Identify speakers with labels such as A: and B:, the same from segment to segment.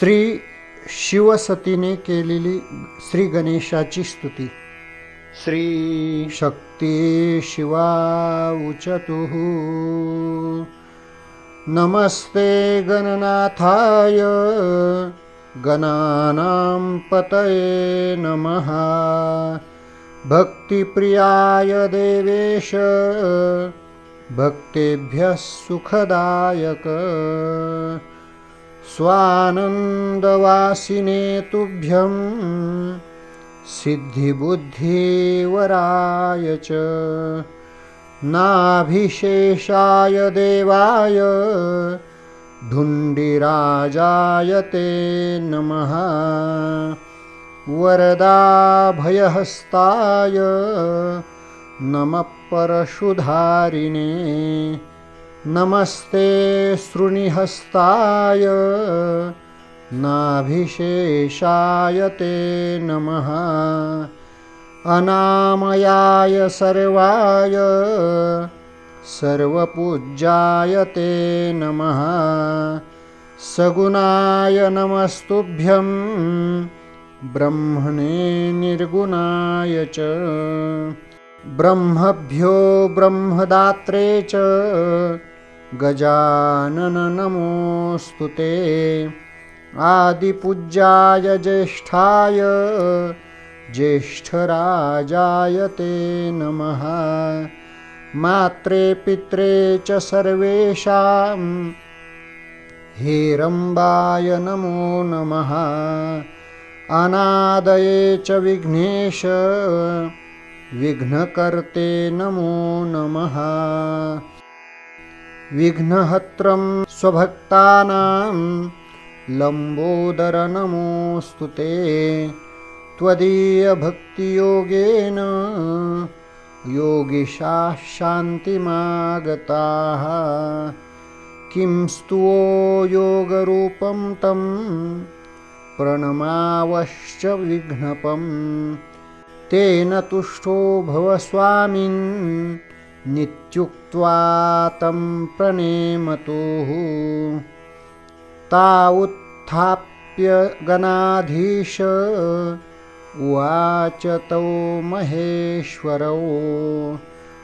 A: श्री शिवसतीने केलेली श्री गणेशाची स्तुती। श्री शक्ती शिवा उचतुः नमस्ते गणनाथाय गणानां पतये नमः। भक्तिप्रियाय देवेश भक्तेभ्यः सुखदायक। स्वानन्दवासिने तुभ्यं सिद्धिबुद्धिवराय च। नाभिशेषाय देवाय धुण्डिराजाय ते नमः। वरदाभयहस्ताय नमः परशुधारिणे। नमस्ते श्रुणिहस्ताय नाभिशेषाय ते नमः। अनामयाय सर्वाय सर्वपूज्याय ते नमः। सगुणाय नमस्तुभ्यं ब्रह्मणे निर्गुणाय च। ब्रह्मभ्यो ब्रह्मदात्रे च गजानन नमोऽस्तु ते। आदिपूज्याय ज्येष्ठाय ज्येष्ठराजाय ते नमः। मात्रे पित्रे च सर्वेषां हेरम्बाय नमो नमः। अनादये च विघ्नेश विघ्नकर्ते नमो नमः। विघ्नहत्रं स्वभक्तानां लम्बोदर नमोऽस्तु ते। त्वदीयभक्तियोगेन योगिशाः शान्तिमागताः। किं स्तुवो योगरूपं तं प्रणमावश्च विघ्नपम्। तेन तुष्टो भव स्वामिन् नित्युक्त्वा तं प्रणेमतुः। तावुत्थाप्य गणाधीश उवाच तौ महेश्वरौ।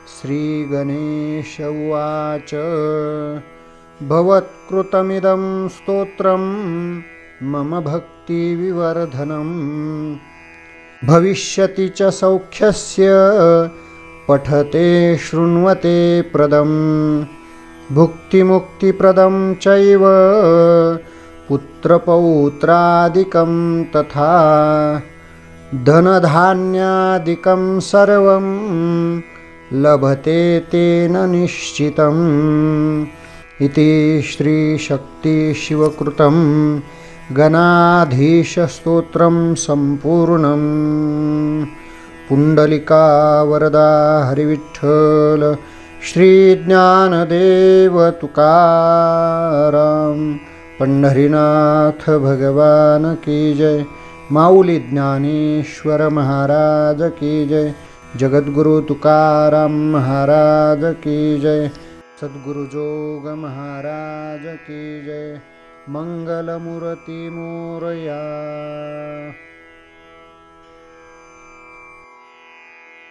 A: श्रीगणेश उवाच भवत्कृतमिदं स्तोत्रं मम भक्तिविवर्धनम्। भविष्यति च सौख्यस्य पठते शृण्वते प्रदं। भुक्तिमुक्तिप्रदं चैव पुत्रपौत्रादिकं तथा। धनधान्यादिकं सर्वं लभते तेन निश्चितम्। इति श्रीशक्तिशिवकृतं गणाधीशस्तोत्रं सम्पूर्णम्। पुण्डलिका वरदा हरिविठ्ठल श्रीज्ञानदेव तुकाराम। पंढरीनाथ भगवान की जय। माऊली ज्ञानेश्वर महाराज की जय। जगद्गुरु तुकाराम महाराज की जय। सद्गुरु जोग महाराज की जय। मंगलमूर्ति मोरया।